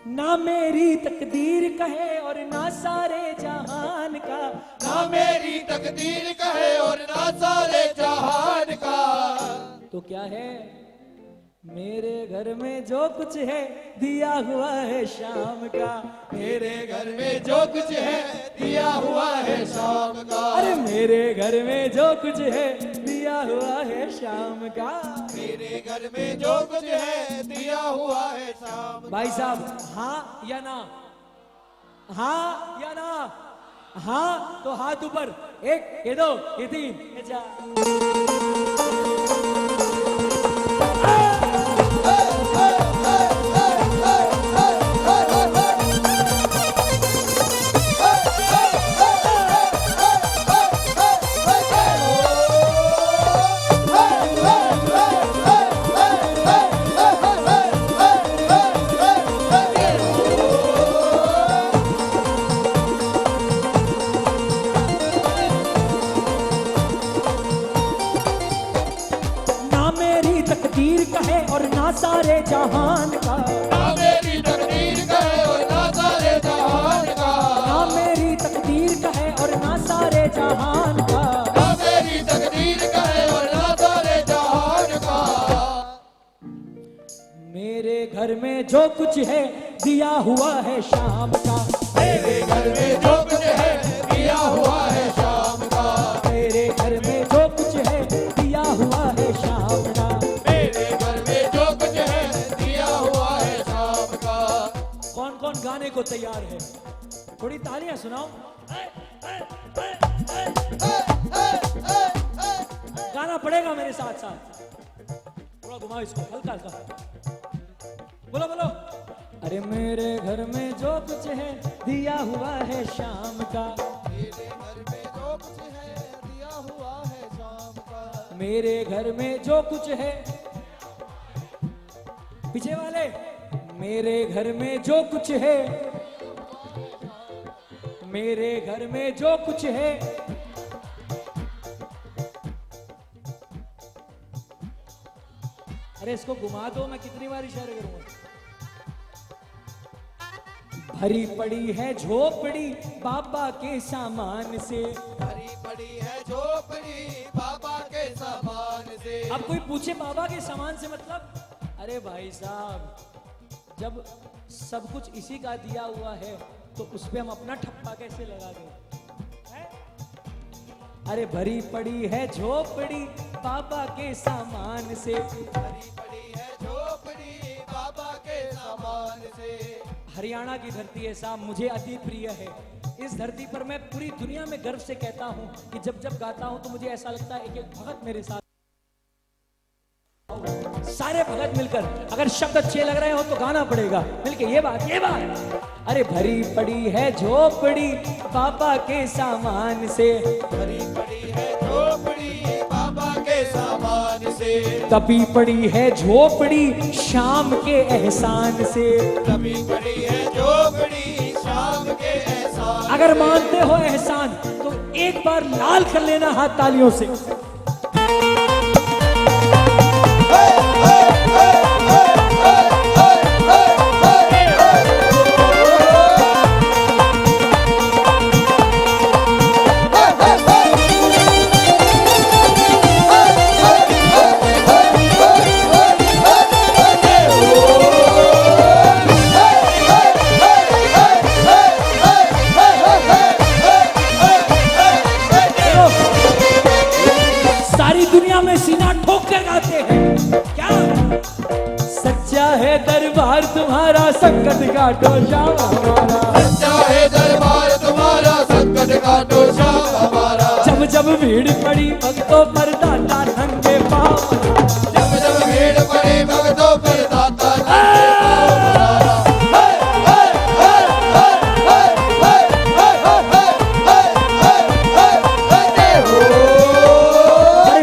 ना मेरी तकदीर कहे और ना सारे जहान का, ना मेरी तकदीर कहे और ना सारे जहान का। तो क्या है मेरे घर में जो कुछ है दिया हुआ है शाम का, मेरे घर में जो कुछ है दिया हुआ है शाम का। अरे मेरे घर में जो कुछ है दिया हुआ है शाम का, मेरे घर में जो कुछ है दिया हुआ है शाम का। भाई साहब हाँ या ना, हाँ या ना, हाँ तो हाथ ऊपर, एक ये दो ये तीन ये चार। तकदीर कहे और ना सारे जहान का, ना मेरी तकदीर कहे और ना सारे जहान का। ना मेरी तकदीर कहे और ना सारे जहान का, ना मेरी तकदीर कहे और ना सारे जहान का। मेरे घर में जो कुछ है दिया हुआ है शाम का, मेरे घर में जो कुछ है दिया हुआ है शाम का। मेरे घर में जो कुछ है दिया हुआ है शाम का, मेरे घर में जो कुछ है दिया हुआ है शाम का। कौन कौन गाने को तैयार है? थोड़ी तालियां सुनाओ। गाना पड़ेगा मेरे साथ साथ, थोड़ा घुमाओ इसको हल्का हल्का, बोलो बोलो। अरे मेरे घर में जो कुछ है दिया हुआ है शाम का, मेरे घर में जो कुछ है दिया हुआ है शाम का। मेरे घर में जो कुछ है, पीछे वाले, मेरे घर में जो कुछ है, मेरे घर में जो कुछ है, अरे इसको घुमा दो, मैं कितनी बार इशारे करूंगा। भरी पड़ी है झोपड़ी बाबा के सामान से, भरी पड़ी है झोपड़ी बाबा के सामान से। अब कोई पूछे बाबा के सामान से मतलब, अरे भाई साहब जब सब कुछ इसी का दिया हुआ है तो उस पे हम अपना ठप्पा कैसे लगा दें? अरे भरी पड़ी है झोपड़ी बाबा के सामान से, भरी पड़ी है झोपड़ी बाबा के सामान से। हरियाणा की धरती है साहब, मुझे अति प्रिय है। इस धरती पर मैं पूरी दुनिया में गर्व से कहता हूं कि जब जब गाता हूं तो मुझे ऐसा लगता है एक भगत मेरे साथ, सारे भगत मिलकर, अगर शब्द अच्छे लग रहे हो तो गाना पड़ेगा मिलके, ये बात। अरे भरी पड़ी है झोपड़ी बाबा के सामान से, भरी पड़ी है झोपड़ी बाबा के सामान से। तभी पड़ी है झोपड़ी शाम के एहसान से, तभी पड़ी है झोपड़ी शाम के एहसान। अगर मानते हो एहसान तो एक बार लाल कर लेना हाथ तालियों से। दरबार तुम्हारा संकट काटो श्याम हमारा, सच्चा है दरबार तुम्हारा संकट काटो श्याम हमारा। जब जब भीड़ पड़ी भक्तों पर दाता नंगे पाँव, जब जब भीड़ पड़ी भक्तों पर दाता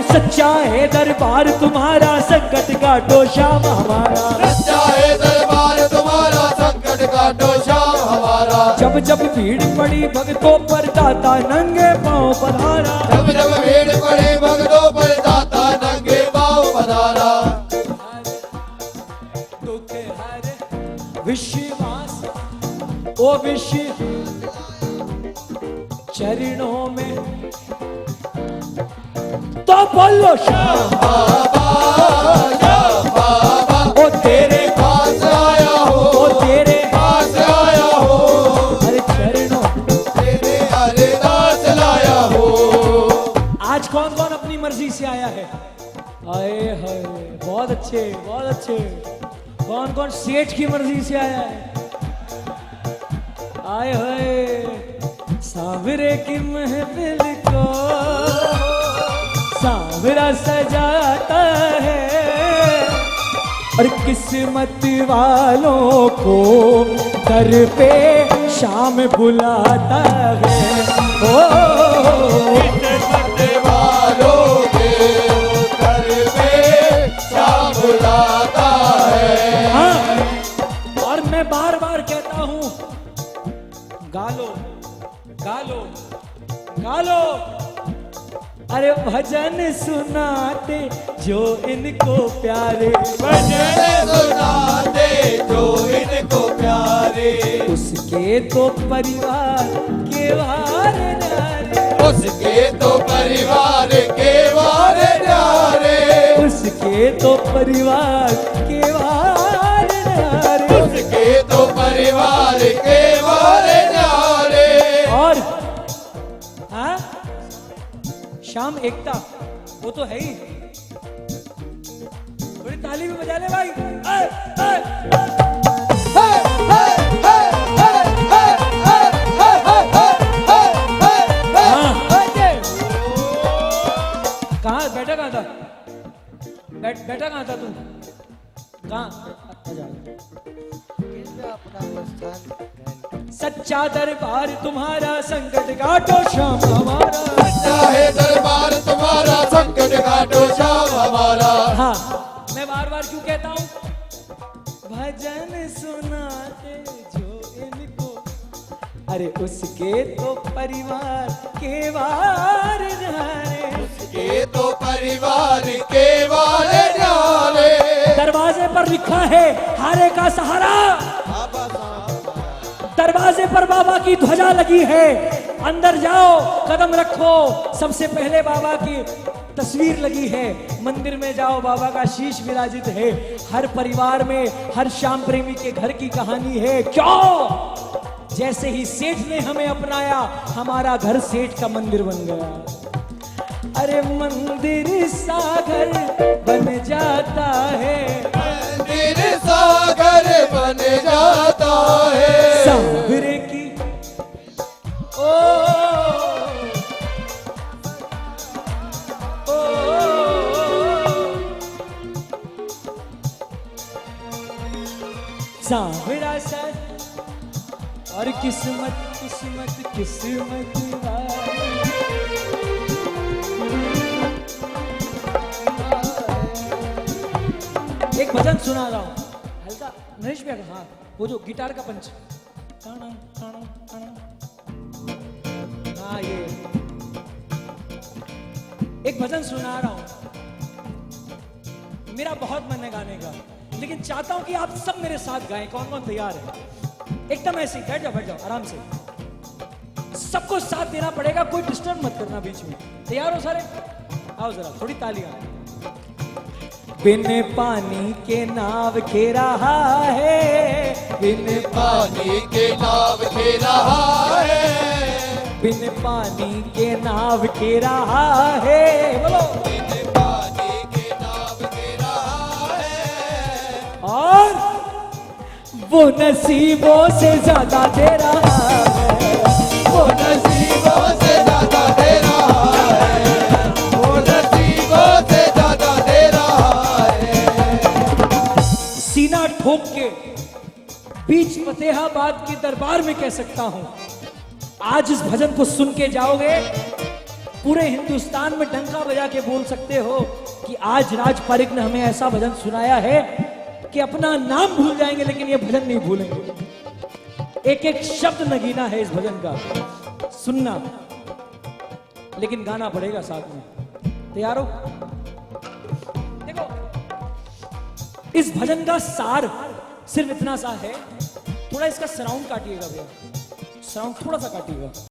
सच्चा है दरबार तुम्हारा संकट काटो श्याम हमारा, सच्चा है दरबार तुम्हारा संकट काटो श्याम हमारा। जब जब भीड़ पड़ी भक्तों पर दाता नंगे पाँव पधारा, जब जब भीड़ पड़ी भक्तों पर दाता नंगे पाँव पधारा। दुख हर विश्वास ओ विश्व चरणों में तो बोलो श्याम बाबा ओ तेरे पास आया हो, ओ तेरे पास आया हो, अरे चरणों तेरे अरदास लाया हो। आज कौन कौन अपनी मर्जी से आया है? आए हाय बहुत अच्छे बहुत अच्छे। कौन कौन सेठ की मर्जी से आया है? आए हाय सावरे की महफिल को सावरा सजाता है और किस्मत वालों को दर पे शाम बुलाता है। ओ किस्मत वालों के घर पे शाम बुलाता है। हाँ, और मैं बार बार कहता हूं गालो गालो गालो, अरे भजन सुनाते जो इनको प्यारे, भजन सुनाते जो इनको प्यारे, उसके तो परिवार के वार नारे, उसके तो परिवार के वार न्यारे, उसके तो परिवार के वार नारे, उसके तो परिवार के वार न्यारे। और हाँ शाम एकता वो तो है ही। थोड़ी ताली भी बजा ले भाई। कहाँ बैठा कहाँ था? बैठा कहाँ था तू? कहाँ? सच्चा दरबार तुम्हारा संकट काटो श्याम हमारा, चाहे दरबार तुम्हारा संकट काटो श्याम हमारा। हाँ मैं बार बार क्यों कहता हूँ? भजन सुनाते जो इनको, अरे उसके तो परिवार के वार नारे, उसके तो परिवार के वार न्यारे। दरवाजे पर लिखा है हारे का सहारा, दरवाजे पर बाबा की ध्वजा लगी है, अंदर जाओ कदम रखो, सबसे पहले बाबा की तस्वीर लगी है, मंदिर में जाओ बाबा का शीश विराजित है। हर परिवार में हर श्याम प्रेमी के घर की कहानी है। क्यों? जैसे ही सेठ ने हमें अपनाया हमारा घर सेठ का मंदिर बन गया। अरे मंदिर सागर बन जाता है, मंदिर सागर बन जाता है। सावरे की ओ सावरा सा और किस्मत किस्मत किस्मत वाली। एक भजन सुना रहा हूं हल्का नरेश भैया का, हाँ वो जो गिटार का पंच, हाँ ये एक भजन सुना रहा हूं। मेरा बहुत मन है गाने का, लेकिन चाहता हूं कि आप सब मेरे साथ गाएं। कौन कौन तैयार है? एकदम ऐसे ही बैठ जाओ आराम से, सबको साथ देना पड़ेगा, कोई डिस्टर्ब मत करना बीच में। तैयार हो सारे? आओ जरा थोड़ी तालियां। बिन पानी के नाव के रहा है, बिन पानी के नाव के रहा है, बिन पानी के नाव के रहा है, बोलो बिन पानी के नाव के रहा है। और वो नसीबों से ज्यादा दे रहा है, वो नसीबों से ज्यादा दे रहा है, वो नसीबों से ज्यादा दे रहा है। सीना ठोक के बीच फतेहाबाद के दरबार में कह सकता हूं, आज इस भजन को सुन के जाओगे पूरे हिंदुस्तान में डंका बजा के बोल सकते हो कि आज राज पारिक ने हमें ऐसा भजन सुनाया है कि अपना नाम भूल जाएंगे लेकिन ये भजन नहीं भूलेंगे। एक एक शब्द नगीना है इस भजन का, सुनना लेकिन गाना पड़ेगा साथ में। तैयार हो? देखो इस भजन का सार सिर्फ इतना सा है थोड़ा इसका साउंड काटिएगा भैया, साउंड थोड़ा सा काटिएगा।